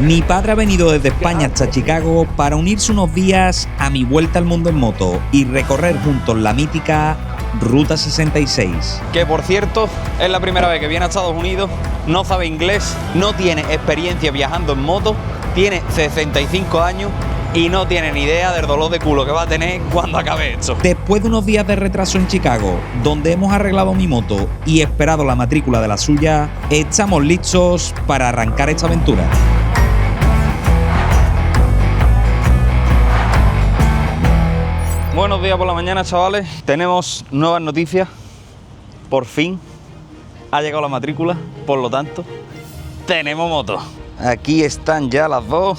Mi padre ha venido desde España hasta Chicago para unirse unos días a mi vuelta al mundo en moto y recorrer juntos la mítica Ruta 66. Que por cierto, es la primera vez que viene a Estados Unidos, no sabe inglés, no tiene experiencia viajando en moto, tiene 65 años y no tiene ni idea del dolor de culo que va a tener cuando acabe esto. Después de unos días de retraso en Chicago, donde hemos arreglado mi moto y esperado la matrícula de la suya, estamos listos para arrancar esta aventura. Buenos días por la mañana, chavales. Tenemos nuevas noticias. Por fin ha llegado la matrícula, por lo tanto, tenemos moto. Aquí están ya las dos,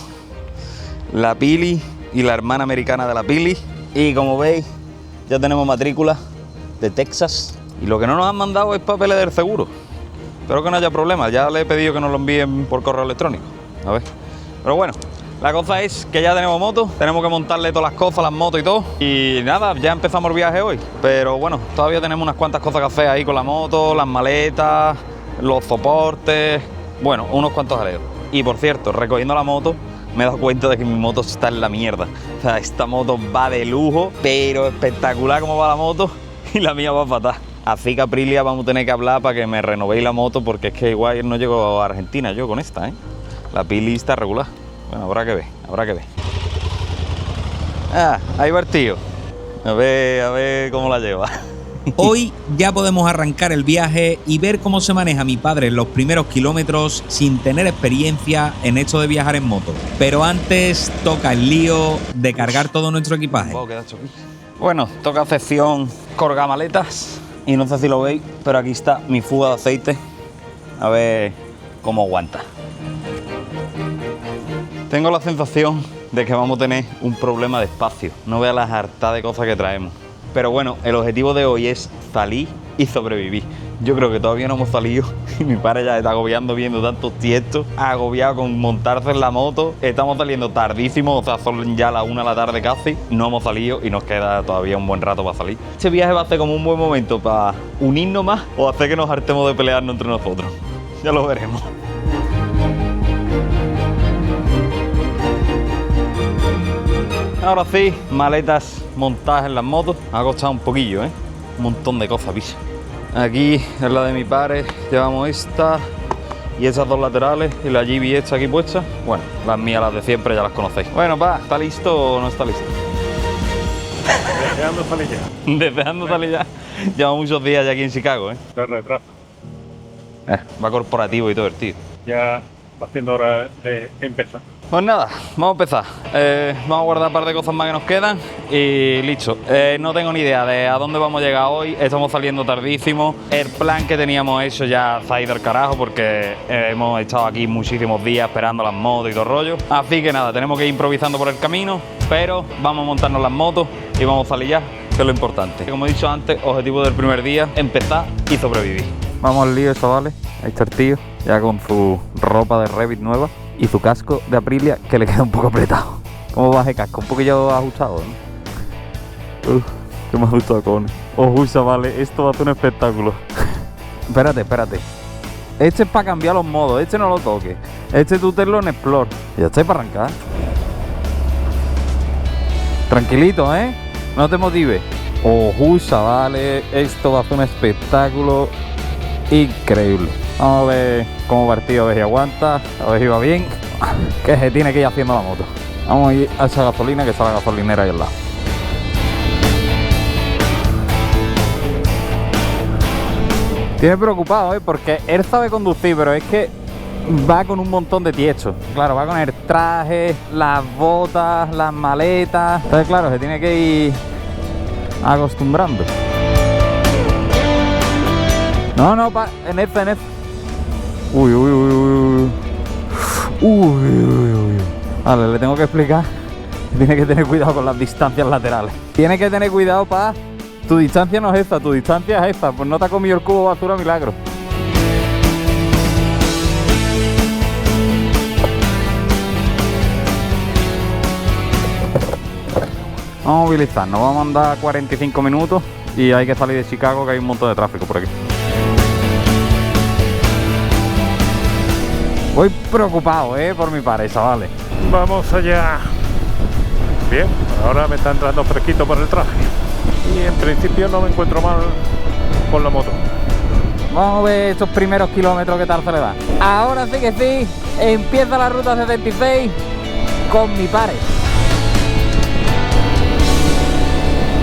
la Pili y la hermana americana de la Pili. Y como veis, ya tenemos matrícula de Texas. Y lo que no nos han mandado es papeles del seguro. Espero que no haya problema. Ya le he pedido que nos lo envíen por correo electrónico. A ver. Pero bueno, la cosa es que ya tenemos moto. Tenemos que montarle todas las cosas, las motos y todo. Y nada, ya empezamos el viaje hoy. Pero bueno, todavía tenemos unas cuantas cosas que hacer ahí con la moto, las maletas, los soportes. Bueno, unos cuantos jaleos. Y por cierto, recogiendo la moto, me he dado cuenta de que mi moto está en la mierda. O sea, esta moto va de lujo, pero espectacular como va la moto, y la mía va fatal. Así que Aprilia vamos a tener que hablar para que me renovéis la moto, porque es que igual no llego a Argentina yo con esta, ¿eh? La Pili está regular. Bueno, habrá que ver, habrá que ver. Ah, ahí va el tío. A ver cómo la lleva. Hoy ya podemos arrancar el viaje y ver cómo se maneja mi padre en los primeros kilómetros sin tener experiencia en esto de viajar en moto. Pero antes toca el lío de cargar todo nuestro equipaje. Bueno, toca sección colgamaletas y no sé si lo veis, pero aquí está mi fuga de aceite. A ver cómo aguanta. Tengo la sensación de que vamos a tener un problema de espacio. No veas las hartas de cosas que traemos. Pero bueno, el objetivo de hoy es salir y sobrevivir. Yo creo que todavía no hemos salido y mi padre ya está agobiando viendo tantos tiestos, agobiado con montarse en la moto. Estamos saliendo tardísimo, o sea, son ya las 1 de la tarde casi. No hemos salido y nos queda todavía un buen rato para salir. Este viaje va a ser como un buen momento para unirnos más o hacer que nos hartemos de pelearnos entre nosotros. Ya lo veremos. Ahora sí, maletas montadas en las motos. Ha costado un poquillo, ¿eh? Un montón de cosas, bicho. Aquí es la de mi padre, llevamos esta y esas dos laterales y la GB esta aquí puesta. Bueno, las mías, las de siempre, ya las conocéis. Bueno, pa, ¿está listo o no está listo? Deseando salir ya. Deseando salir ya. Llevamos muchos días ya aquí en Chicago, ¿eh? Retraso. Va corporativo y todo el tío. Ya va siendo hora de empezar. Pues nada, vamos a empezar. Vamos a guardar un par de cosas más que nos quedan y listo. No tengo ni idea de a dónde vamos a llegar hoy. Estamos saliendo tardísimo. El plan que teníamos hecho ya se ha ido al carajo porque hemos estado aquí muchísimos días esperando las motos y todo el rollo. Así que nada, tenemos que ir improvisando por el camino, pero vamos a montarnos las motos y vamos a salir ya, que es lo importante. Como he dicho antes, objetivo del primer día, empezar y sobrevivir. Vamos al lío, chavales. Ahí está el tío, ya con su ropa de Revit nueva y su casco de Aprilia que le queda un poco apretado. ¿Cómo va ese casco? Un poquillo ajustado, ¿no? Qué más ajustado, con. Uy, chavales, esto va a ser un espectáculo. Espérate. Este es para cambiar los modos, este no lo toques. Este tú tenlo en Explore. Ya está para arrancar. Tranquilito, ¿eh? No te motives. Uy, chavales, esto va a ser un espectáculo increíble. Vamos a ver cómo va el tío, a ver si aguanta, a ver si va bien. Que se tiene que ir haciendo la moto. Vamos a ir a esa gasolina, que está la gasolinera ahí al lado. Tiene preocupado, porque él sabe conducir, pero es que va con un montón de tiestos. Claro, va con el traje, las botas, las maletas. Entonces, claro, se tiene que ir acostumbrando. No, en este. Uy. Vale, le tengo que explicar. Tiene que tener cuidado con las distancias laterales. Tiene que tener cuidado, pa. Tu distancia no es esta, tu distancia es esta. Pues no te ha comido el cubo basura milagro. Vamos a movilizarnos, vamos a andar 45 minutos y hay que salir de Chicago, que hay un montón de tráfico por aquí. Voy preocupado, por mi pareja, vale. Vamos allá. Bien, ahora me está entrando fresquito por el traje. Y en principio no me encuentro mal con la moto. Vamos a ver estos primeros kilómetros qué tal se le da. Ahora sí que sí, empieza la ruta 76 con mi pare.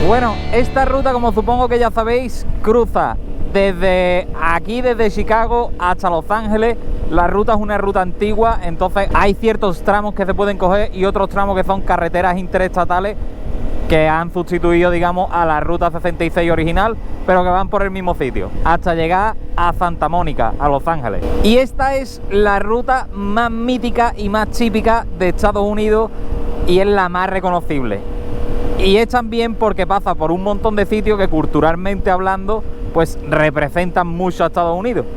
Bueno, esta ruta, como supongo que ya sabéis, cruza desde aquí, desde Chicago hasta Los Ángeles. La ruta es una ruta antigua, entonces hay ciertos tramos que se pueden coger y otros tramos que son carreteras interestatales que han sustituido, digamos, a la ruta 66 original, pero que van por el mismo sitio, hasta llegar a Santa Mónica, a Los Ángeles. Y esta es la ruta más mítica y más típica de Estados Unidos y es la más reconocible. Y es también porque pasa por un montón de sitios que culturalmente hablando, pues representan mucho a Estados Unidos.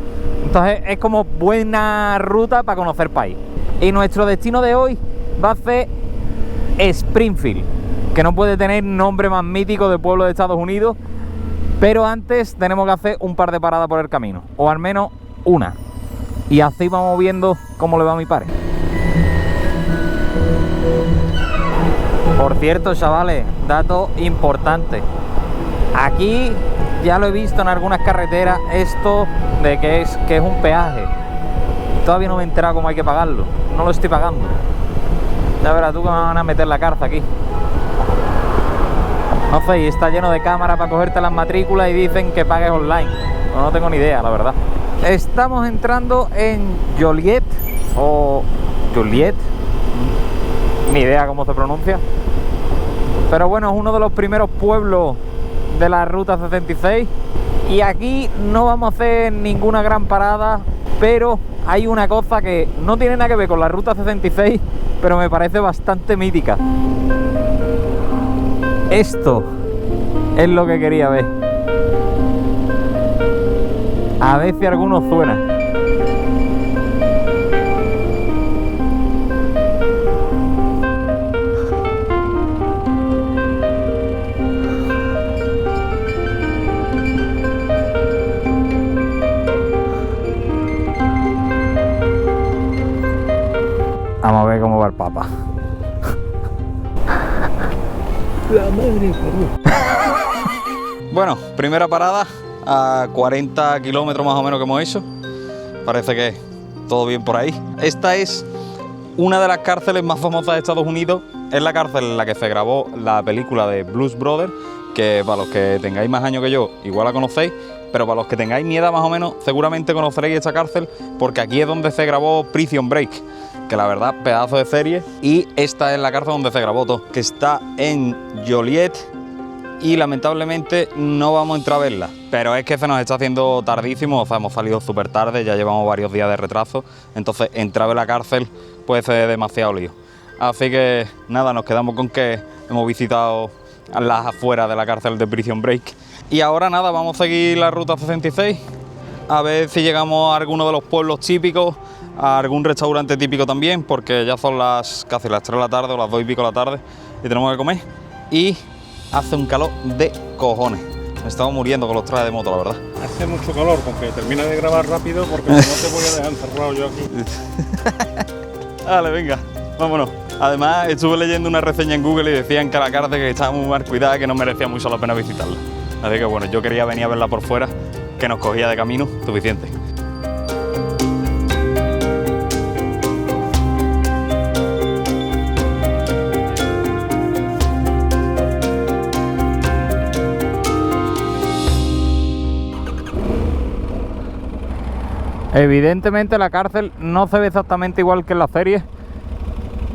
Entonces es como buena ruta para conocer país. Y nuestro destino de hoy va a ser Springfield, que no puede tener nombre más mítico de pueblo de Estados Unidos. Pero antes tenemos que hacer un par de paradas por el camino, o al menos una. Y así vamos viendo cómo le va a mi padre. Por cierto, chavales, dato importante. Aquí ya lo he visto en algunas carreteras, esto de que es un peaje. Todavía no me he enterado cómo hay que pagarlo. No lo estoy pagando. Ya verás tú que me van a meter la cárcel aquí. No sé, y está lleno de cámaras para cogerte las matrículas y dicen que pagues online. No tengo ni idea, la verdad. Estamos entrando en Joliet o Joliet. Ni idea cómo se pronuncia. Pero bueno, es uno de los primeros pueblos de la ruta 66. Y aquí no vamos a hacer ninguna gran parada, pero hay una cosa que no tiene nada que ver con la ruta 66, pero me parece bastante mítica. Esto es lo que quería ver. A ver si alguno suena. Vamos a ver cómo va el Papa. La madre, Bueno, primera parada a 40 kilómetros más o menos que hemos hecho. Parece que todo bien por ahí. Esta es una de las cárceles más famosas de Estados Unidos. Es la cárcel en la que se grabó la película de Blues Brothers, que para los que tengáis más años que yo, igual la conocéis, pero para los que tengáis mi edad más o menos, seguramente conoceréis esta cárcel, porque aquí es donde se grabó Prison Break, que la verdad, pedazo de serie, y esta es la cárcel donde se grabó todo, que está en Joliet, y lamentablemente no vamos a entrar a verla, pero es que se nos está haciendo tardísimo, o sea, hemos salido súper tarde, ya llevamos varios días de retraso, entonces entrar a ver la cárcel puede ser demasiado lío. Así que nada, nos quedamos con que hemos visitado las afueras de la cárcel de Prison Break. Y ahora nada, vamos a seguir la ruta 66, a ver si llegamos a alguno de los pueblos típicos, a algún restaurante típico también, porque ya son casi las 3 de la tarde o las 2 y pico de la tarde y tenemos que comer. Y hace un calor de cojones. Me estamos muriendo con los trajes de moto, la verdad. Hace mucho calor, con que termine de grabar rápido, porque no te voy a dejar encerrado yo aquí. Vale, venga, vámonos. Además, estuve leyendo una reseña en Google y decían que la cárcel que estaba muy mal cuidada, que no merecía mucho la pena visitarla. Así que bueno, yo quería venir a verla por fuera, que nos cogía de camino, suficiente. Evidentemente la cárcel no se ve exactamente igual que en la serie,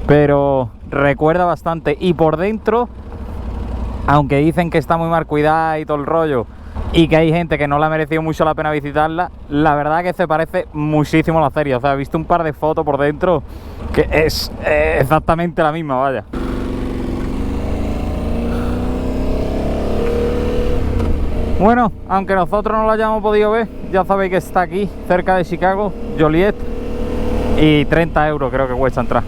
pero recuerda bastante. Y por dentro, aunque dicen que está muy mal cuidada y todo el rollo, y que hay gente que no le ha merecido mucho la pena visitarla, la verdad que se parece muchísimo a la serie. O sea, he visto un par de fotos por dentro que es exactamente la misma, vaya. Bueno, aunque nosotros no lo hayamos podido ver, ya sabéis que está aquí, cerca de Chicago, Joliet, y 30 euros creo que cuesta entrar,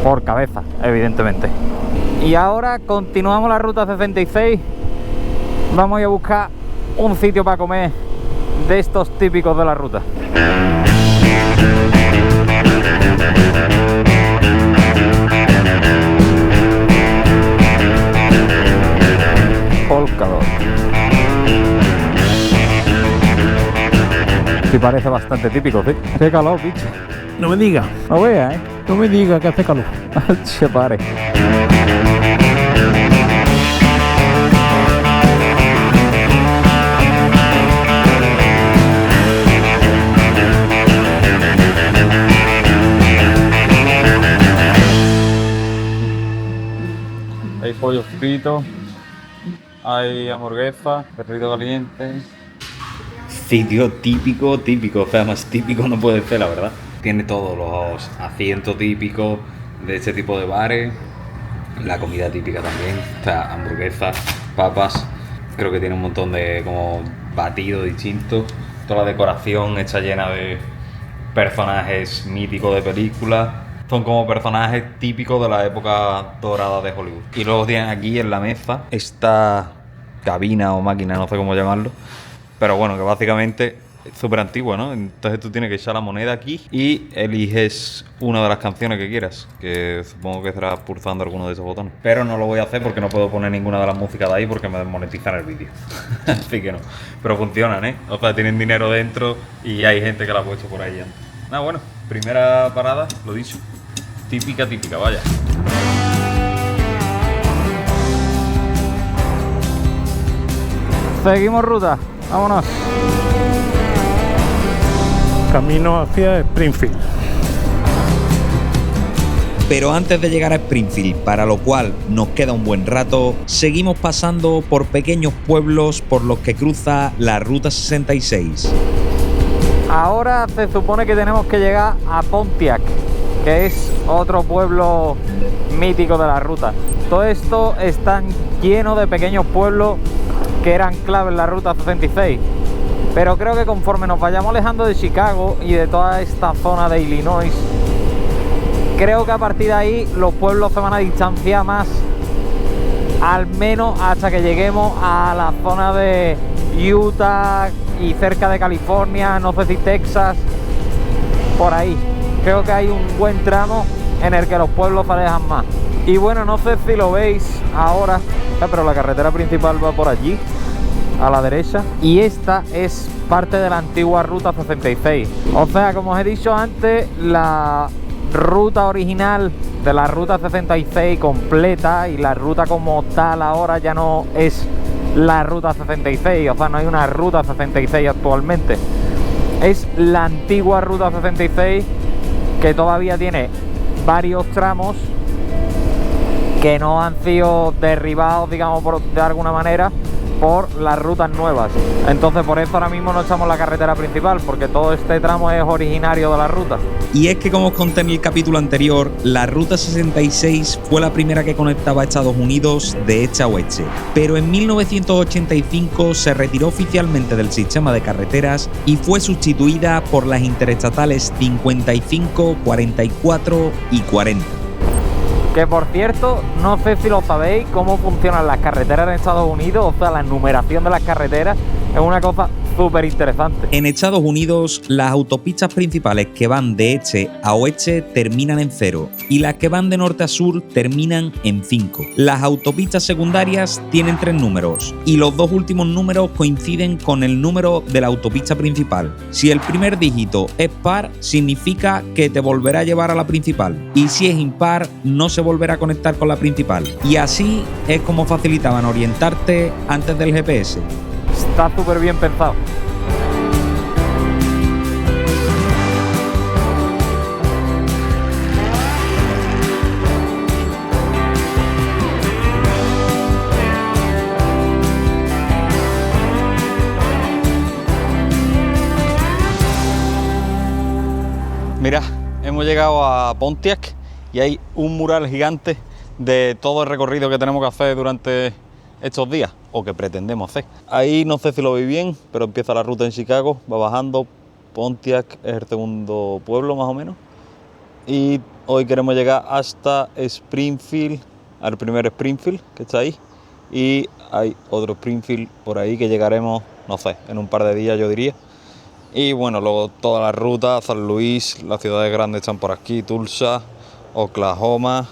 por cabeza, evidentemente. Y ahora continuamos la ruta 66, vamos a ir a buscar un sitio para comer de estos típicos de la ruta. Polkadot. Sí, parece bastante típico, ¿sí? Qué calor, bicho. No me diga, No veas, ¿eh? no me diga que hace calor. Se pare. Hay pollo frito, hay hamburguesa, perrito caliente. Sitio típico, típico. O sea, más típico no puede ser, la verdad. Tiene todos los asientos típicos de este tipo de bares. La comida típica también. O sea, hamburguesas, papas. Creo que tiene un montón de como batidos distintos. Toda la decoración está llena de personajes míticos de películas. Son como personajes típicos de la época dorada de Hollywood. Y luego tienen aquí en la mesa esta cabina o máquina, no sé cómo llamarlo. Pero bueno, que básicamente es súper antigua, ¿no? Entonces tú tienes que echar la moneda aquí y eliges una de las canciones que quieras, que supongo que estarás pulsando alguno de esos botones. Pero no lo voy a hacer porque no puedo poner ninguna de las músicas de ahí porque me desmonetizan el vídeo. Así que no. Pero funcionan, ¿eh? O sea, tienen dinero dentro y hay gente que la ha puesto por ahí antes. Ah, bueno, primera parada, lo dicho. Típica, típica, vaya. Seguimos ruta, vámonos. Camino hacia Springfield. Pero antes de llegar a Springfield, para lo cual nos queda un buen rato, seguimos pasando por pequeños pueblos por los que cruza la Ruta 66. Ahora se supone que tenemos que llegar a Pontiac, que es otro pueblo mítico de la ruta. Todo esto está lleno de pequeños pueblos que eran clave en la Ruta 66. Pero creo que conforme nos vayamos alejando de Chicago y de toda esta zona de Illinois, creo que a partir de ahí los pueblos se van a distanciar más, al menos hasta que lleguemos a la zona de Utah y cerca de California, no sé si Texas, por ahí. Creo que hay un buen tramo en el que los pueblos se alejan más. Y bueno, no sé si lo veis ahora, pero la carretera principal va por allí, a la derecha. Y esta es parte de la antigua Ruta 66. O sea, como os he dicho antes, la ruta original de la Ruta 66 completa y la ruta como tal ahora ya no es la Ruta 66. O sea, no hay una Ruta 66 actualmente. Es la antigua Ruta 66 que todavía tiene varios tramos que no han sido derribados, digamos, de alguna manera, por las rutas nuevas. Entonces por eso ahora mismo no echamos la carretera principal, porque todo este tramo es originario de la ruta. Y es que, como os conté en el capítulo anterior, la Ruta 66 fue la primera que conectaba a Estados Unidos de este a oeste. Pero en 1985 se retiró oficialmente del sistema de carreteras y fue sustituida por las interestatales 55, 44 y 40. Que por cierto, no sé si lo sabéis, cómo funcionan las carreteras en Estados Unidos. O sea, la numeración de las carreteras es una cosa súper interesante. En Estados Unidos, las autopistas principales que van de este a oeste terminan en 0 y las que van de norte a sur terminan en 5. Las autopistas secundarias tienen 3 números y los 2 últimos números coinciden con el número de la autopista principal. Si el primer dígito es par, significa que te volverá a llevar a la principal, y si es impar, no se volverá a conectar con la principal. Y así es como facilitaban orientarte antes del GPS. Está súper bien pensado. Mirad, hemos llegado a Pontiac y hay un mural gigante de todo el recorrido que tenemos que hacer durante estos días, o que pretendemos hacer. Ahí no sé si lo veis bien, pero empieza la ruta en Chicago, va bajando. Pontiac es el segundo pueblo más o menos. Y hoy queremos llegar hasta Springfield, al primer Springfield que está ahí. Y hay otro Springfield por ahí que llegaremos, no sé, en un par de días yo diría. Y bueno, luego toda la ruta, San Luis, las ciudades grandes están por aquí, Tulsa, Oklahoma.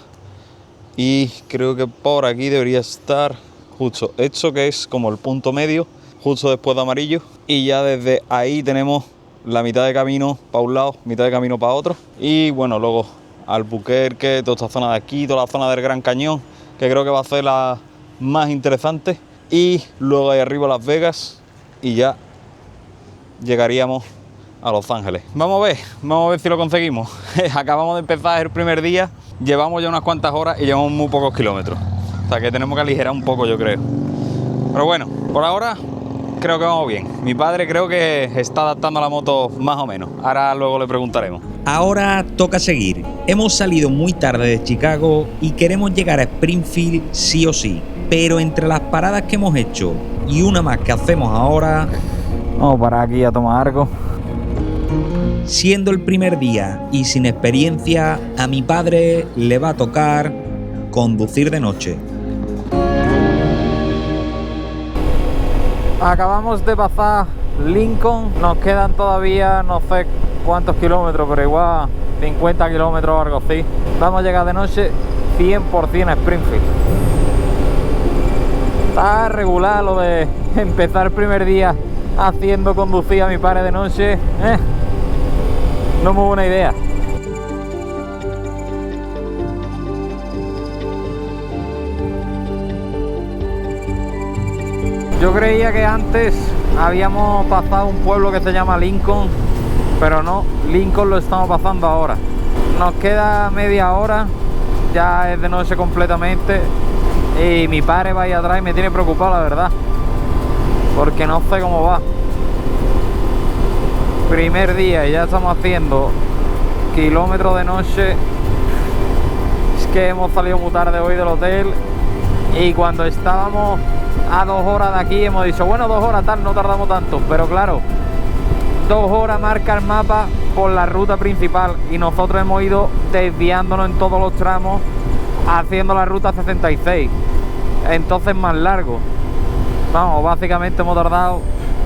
Y creo que por aquí debería estar justo esto, que es como el punto medio, justo después de Amarillo. Y ya desde ahí tenemos la mitad de camino para un lado, mitad de camino para otro. Y bueno, luego Albuquerque, toda esta zona de aquí, toda la zona del Gran Cañón, que creo que va a ser la más interesante. Y luego ahí arriba Las Vegas y ya llegaríamos a Los Ángeles. Vamos a ver si lo conseguimos. Acabamos de empezar el primer día, llevamos ya unas cuantas horas y llevamos muy pocos kilómetros. O sea que tenemos que aligerar un poco, yo creo. Pero bueno, por ahora creo que vamos bien. Mi padre creo que está adaptando la moto más o menos. Ahora luego le preguntaremos. Ahora toca seguir. Hemos salido muy tarde de Chicago y queremos llegar a Springfield sí o sí. Pero entre las paradas que hemos hecho y una más que hacemos ahora, Vamos para aquí a tomar algo. siendo el primer día y sin experiencia, a mi padre le va a tocar conducir de noche. Acabamos de pasar Lincoln, nos quedan todavía no sé cuántos kilómetros, pero igual 50 kilómetros o algo así. Vamos a llegar de noche 100% a Springfield. Está regular lo de empezar el primer día haciendo conducir a mi padre de noche. No es muy buena idea. Yo creía que antes habíamos pasado un pueblo que se llama Lincoln, pero no, Lincoln lo estamos pasando ahora. Nos queda media hora, ya es de noche completamente y mi padre va ahí atrás y me tiene preocupado, la verdad, porque no sé cómo va. Primer día y ya estamos haciendo kilómetros de noche. Es que hemos salido muy tarde hoy del hotel y cuando estábamos a 2 horas de aquí hemos dicho, bueno, 2 horas tal, no tardamos tanto, pero claro, 2 horas marca el mapa por la ruta principal y nosotros hemos ido desviándonos en todos los tramos haciendo la ruta 66, entonces más largo. Vamos, básicamente hemos tardado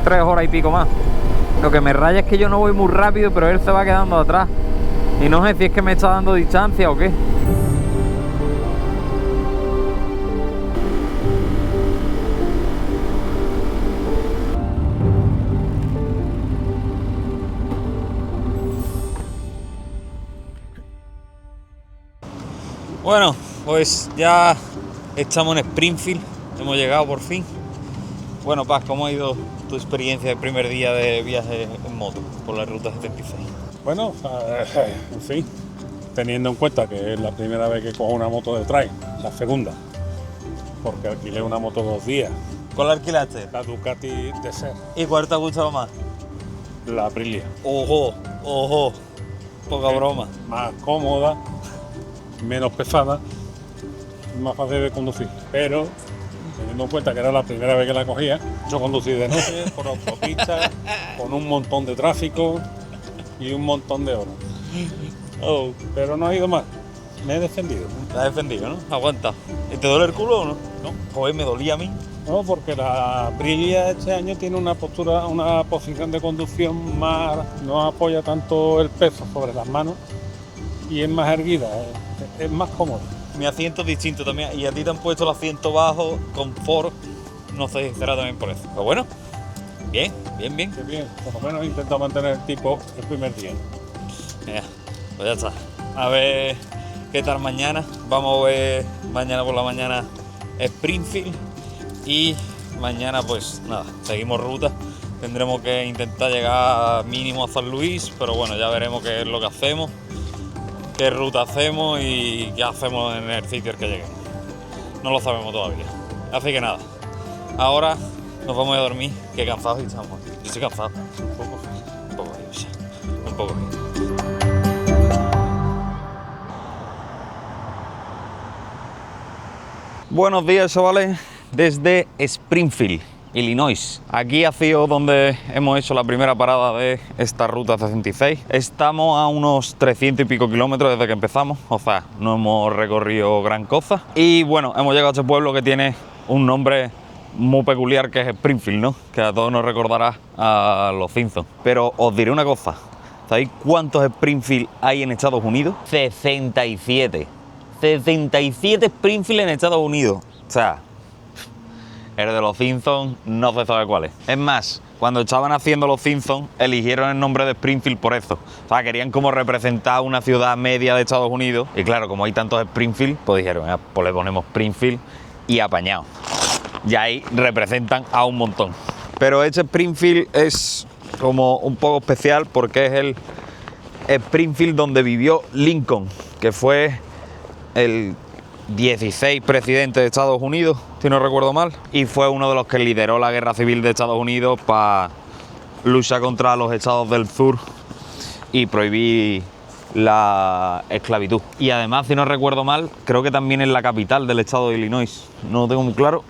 3 horas y pico más. Lo que me raya es que yo no voy muy rápido, pero él se va quedando atrás y no sé si es que me está dando distancia o qué. Bueno, pues ya estamos en Springfield, hemos llegado por fin. Bueno, Paz, ¿cómo ha ido tu experiencia del primer día de viaje en moto por la ruta 76? Bueno, en fin, teniendo en cuenta que es la primera vez que cojo una moto de trail, la segunda, porque alquilé una moto 2 días, ¿Cuál alquilaste? la Ducati Desert, ¿Y cuál te ha gustado más? la Aprilia. Ojo, poca broma. Más cómoda, menos pesada, más fácil de conducir, pero teniendo en cuenta que era la primera vez que la cogía, yo conducí de noche por autopistas con un montón de tráfico y un montón de horas, Oh, pero no ha ido mal, me he defendido. te has defendido, ¿no? Aguanta. ¿Y te duele el culo o no? No. Joder, me dolía a mí. No, porque la Aprilia este año tiene una posición de conducción más, no apoya tanto el peso sobre las manos y es más erguida, es más cómoda. Mi asiento es distinto también. Y a ti te han puesto el asiento bajo, confort. No sé si será también por eso. Pero bueno, bien. Qué bien, por lo menos he intentado mantener el tipo el primer día. Ya, pues ya está. A ver qué tal mañana. Vamos a ver mañana por la mañana Springfield. Y mañana pues nada, seguimos ruta. Tendremos que intentar llegar mínimo a San Luis. Pero bueno, ya veremos qué es lo que hacemos, qué ruta hacemos y qué hacemos en el sitio al que lleguemos. No lo sabemos todavía. Así que nada, ahora nos vamos a dormir, que cansados estamos. Yo estoy cansado. Un poco. Buenos días, chavales, desde Springfield, Illinois. Aquí ha sido donde hemos hecho la primera parada de esta ruta 66. Estamos a unos 300 y pico kilómetros desde que empezamos, o sea, no hemos recorrido gran cosa. Y bueno, hemos llegado a este pueblo que tiene un nombre muy peculiar que es Springfield, ¿no? Que a todos nos recordará a los Simpsons. Pero os diré una cosa. ¿Sabéis cuántos Springfield hay en Estados Unidos? 67. 67 Springfield en Estados Unidos. O sea, el de los Simpsons no se sabe cuál es. Es más, cuando estaban haciendo los Simpsons, eligieron el nombre de Springfield por eso. O sea, querían como representar una ciudad media de Estados Unidos. Y claro, como hay tantos Springfield, pues dijeron, pues le ponemos Springfield y apañado. Y ahí representan a un montón. Pero este Springfield es como un poco especial porque es el Springfield donde vivió Lincoln, que fue el 16 presidente de Estados Unidos, si no recuerdo mal, y fue uno de los que lideró la guerra civil de Estados Unidos para luchar contra los estados del sur y prohibir la esclavitud. Y además, si no recuerdo mal, creo que también es la capital del estado de Illinois. No lo tengo muy claro,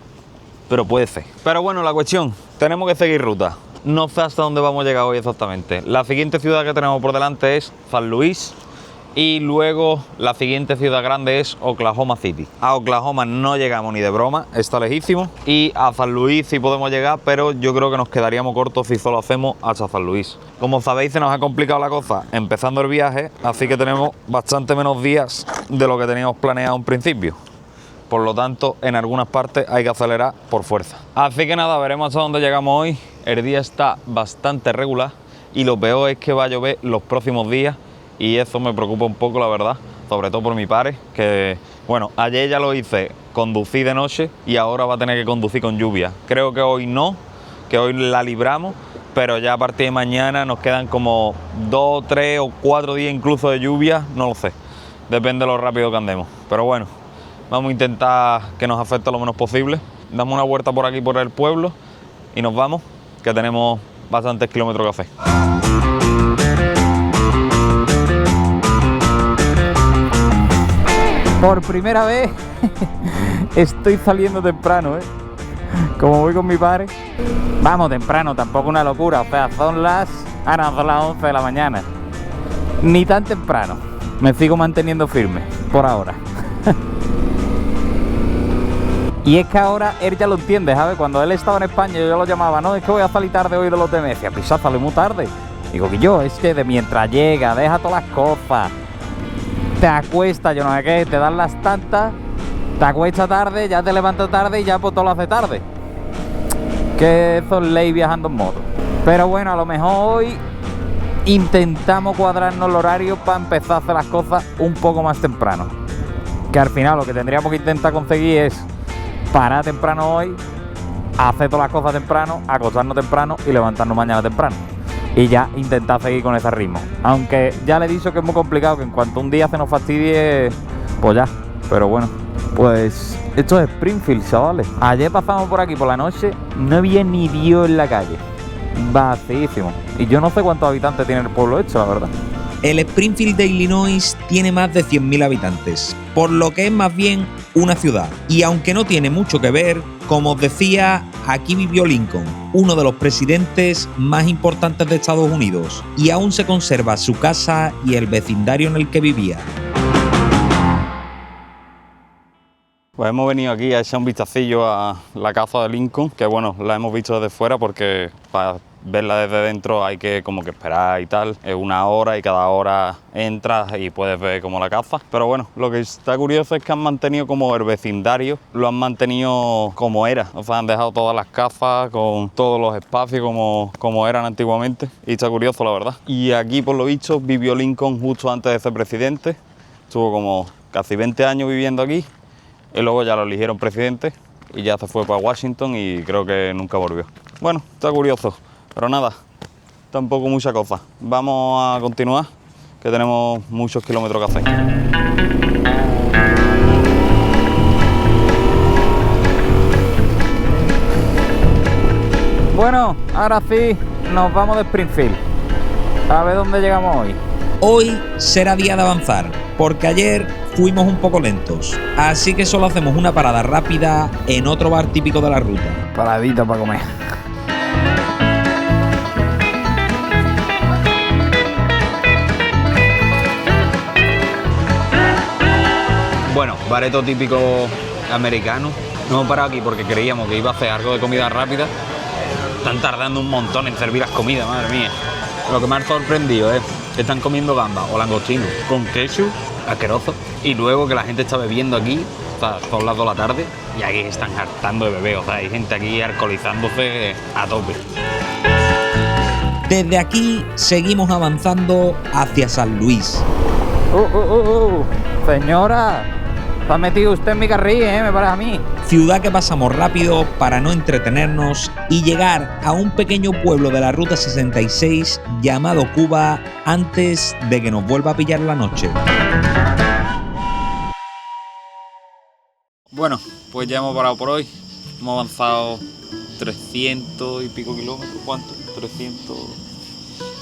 pero puede ser. Pero bueno, la cuestión, tenemos que seguir ruta. No sé hasta dónde vamos a llegar hoy exactamente. La siguiente ciudad que tenemos por delante es San Luis. Y luego la siguiente ciudad grande es Oklahoma City. A Oklahoma no llegamos ni de broma, está lejísimo. Y a San Luis sí podemos llegar, pero yo creo que nos quedaríamos cortos si solo hacemos hasta San Luis. Como sabéis, se nos ha complicado la cosa empezando el viaje, así que tenemos bastante menos días de lo que teníamos planeado en principio. Por lo tanto, en algunas partes hay que acelerar por fuerza. Así que nada, veremos hasta dónde llegamos hoy. El día está bastante regular y lo peor es que va a llover los próximos días. Y eso me preocupa un poco, la verdad, sobre todo por mi padre, que, bueno, ayer ya lo hice, conducí de noche y ahora va a tener que conducir con lluvia. Creo que hoy no, que hoy la libramos, pero ya a partir de mañana nos quedan como 2, 3 o 4 días incluso de lluvia, no lo sé, depende de lo rápido que andemos. Pero bueno, vamos a intentar que nos afecte lo menos posible. Damos una vuelta por aquí, por el pueblo, y nos vamos, que tenemos bastantes kilómetros que hacer. Por primera vez estoy saliendo temprano, como voy con mi padre. Vamos, temprano, tampoco una locura. O sea, son las 11 de la mañana. Ni tan temprano. Me sigo manteniendo firme, por ahora. Y es que ahora él ya lo entiende, ¿sabes? Cuando él estaba en España yo lo llamaba, no, es que voy a salir tarde hoy de los me decía, pisa, sale muy tarde. Digo que yo, es que de mientras llega, deja todas las cosas, te acuestas, yo no sé qué, te dan las tantas, te acuestas tarde, ya te levantas tarde y ya pues todo lo hace tarde. Que eso es ley viajando en moto. Pero bueno, a lo mejor hoy intentamos cuadrarnos el horario para empezar a hacer las cosas un poco más temprano. Que al final lo que tendríamos que intentar conseguir es parar temprano hoy, hacer todas las cosas temprano, acostarnos temprano y levantarnos mañana temprano. Y ya intentar seguir con ese ritmo. Aunque ya le he dicho que es muy complicado, que en cuanto un día se nos fastidie, pues ya. Pero bueno, pues esto es Springfield, chavales. Ayer pasamos por aquí por la noche, no había ni Dios en la calle. Vacísimo. Y yo no sé cuántos habitantes tiene el pueblo hecho, la verdad. El Springfield de Illinois tiene más de 100.000 habitantes, por lo que es más bien una ciudad. Y aunque no tiene mucho que ver, como os decía, aquí vivió Lincoln, uno de los presidentes más importantes de Estados Unidos, y aún se conserva su casa y el vecindario en el que vivía. Pues hemos venido aquí a echar un vistacillo a la casa de Lincoln, que bueno, la hemos visto desde fuera porque para verla desde dentro hay que como que esperar y tal, es una hora y cada hora entras y puedes ver como la casa. Pero bueno, lo que está curioso es que han mantenido como el vecindario, lo han mantenido como era, o sea, han dejado todas las casas con todos los espacios como eran antiguamente y está curioso la verdad. Y aquí por lo visto vivió Lincoln justo antes de ser presidente, estuvo como casi 20 años viviendo aquí. Y luego ya lo eligieron presidente y ya se fue para Washington y creo que nunca volvió. Bueno, está curioso, pero nada, tampoco mucha cosa. Vamos a continuar, que tenemos muchos kilómetros que hacer. Bueno, ahora sí, nos vamos de Springfield. A ver dónde llegamos hoy. Hoy será día de avanzar, porque ayer fuimos un poco lentos, así que solo hacemos una parada rápida en otro bar típico de la ruta. Paradita para comer. Bueno, bareto típico americano, No hemos parado aquí porque creíamos que iba a hacer algo de comida rápida. Están tardando un montón en servir las comidas, madre mía. Lo que me ha sorprendido es que están comiendo gambas o langostinos con ketchup, asqueroso. Y luego que la gente está bebiendo aquí, o sea, son las 2 de la tarde, y aquí están hartando de beber. O sea, hay gente aquí alcoholizándose a tope. Desde aquí seguimos avanzando hacia San Luis. Señora, se ha metido usted en mi carril, me parece a mí. Ciudad que pasamos rápido para no entretenernos y llegar a un pequeño pueblo de la Ruta 66 llamado Cuba antes de que nos vuelva a pillar la noche. Bueno, pues ya hemos parado por hoy. Hemos avanzado 300 y pico kilómetros. ¿Cuánto? 300,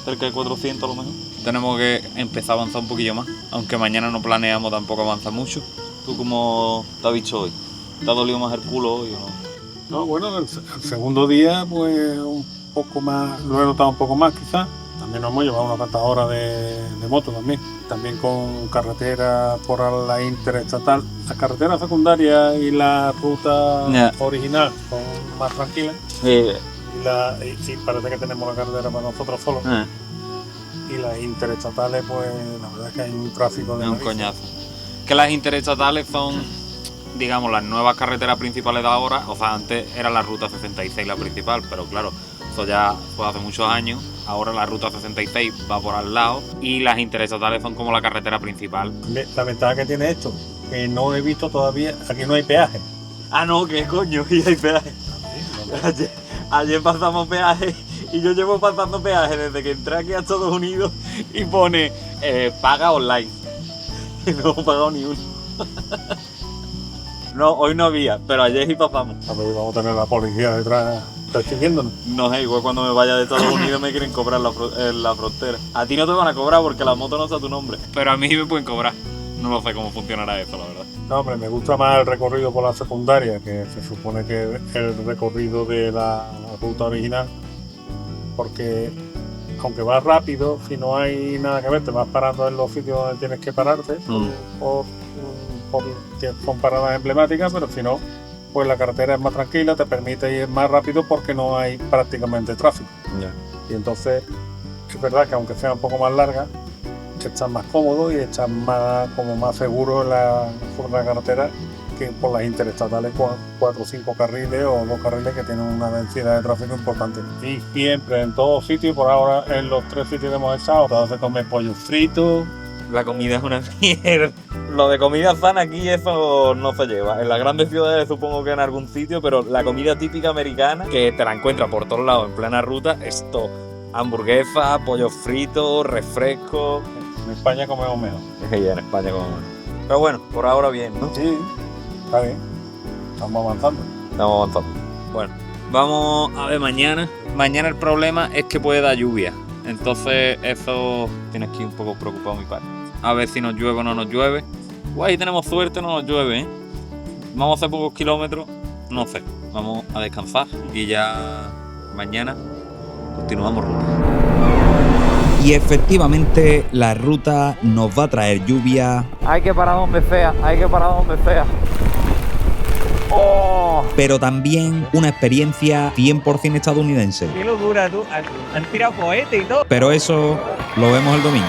cerca de 400 a lo mejor. Tenemos que empezar a avanzar un poquillo más, aunque mañana no planeamos tampoco avanzar mucho. ¿Tú cómo te has visto hoy? ¿Te ha dolido más el culo hoy o no? No, bueno, el segundo día, pues un poco más, lo he notado un poco más quizás. También nos hemos llevado unas cuantas horas de moto también. También con carretera por la interestatal. La carretera secundaria y la ruta original son más tranquilas. Y sí, parece que tenemos la carretera para nosotros solos. Y las interestatales, pues la verdad es que hay un tráfico de un coñazo. Que las interestatales son, digamos, las nuevas carreteras principales de ahora. O sea, antes era la ruta 66 la principal, pero claro, eso ya fue hace muchos años. Ahora la ruta 66 va por al lado y las interestatales son como la carretera principal. La ventaja que tiene esto, que no he visto todavía, aquí no hay peaje. Ah, no, ¿qué coño? Y hay peaje. Ayer pasamos peaje y yo llevo pasando peaje desde que entré aquí a Estados Unidos y pone paga online. Y no hemos pagado ni uno. No, hoy no había, pero ayer sí pasamos. A ver, vamos a tener la policía detrás persiguiéndonos. No sé, igual cuando me vaya de Estados Unidos me quieren cobrar en la frontera. A ti no te van a cobrar porque la moto no está a tu nombre, pero a mí me pueden cobrar. No lo sé cómo funcionará eso, la verdad. No, hombre, me gusta más el recorrido por la secundaria, que se supone que es el recorrido de la ruta original, porque aunque vas rápido, si no hay nada que ver, te vas parando en los sitios donde tienes que pararte, son paradas emblemáticas, pero si no, pues la carretera es más tranquila, te permite ir más rápido porque no hay prácticamente tráfico. Y entonces, es verdad que aunque sea un poco más larga, estás más cómodo y estás más seguro en la carretera que por las interestatales con 4 o 5 carriles o 2 carriles que tienen una densidad de tráfico importante. Y siempre, en todos sitios, por ahora en los 3 sitios que hemos estado, todo se come pollo frito. La comida es una mierda. Lo de comida sana aquí, eso no se lleva. En las grandes ciudades supongo que en algún sitio, pero la comida típica americana, que te la encuentras por todos lados en plena ruta, es todo. Hamburguesa, pollo frito, refresco. En España comemos mejor. Ya en España comemos mejor. Pero bueno, por ahora bien, ¿no? Sí, está bien. Estamos avanzando. Estamos avanzando. Bueno, vamos a ver mañana. Mañana el problema es que puede dar lluvia. Entonces eso tienes que ir un poco preocupado mi padre. A ver si nos llueve o no nos llueve. Guay, tenemos suerte, no nos llueve, ¿eh? Vamos a hacer pocos kilómetros, no sé. Vamos a descansar y ya mañana continuamos ruta. Y efectivamente la ruta nos va a traer lluvia. Hay que parar donde sea, hay que parar donde sea. ¡Oh! Pero también una experiencia 100% estadounidense. ¡Qué locura tú! Han tirado cohetes y todo. Pero eso lo vemos el domingo.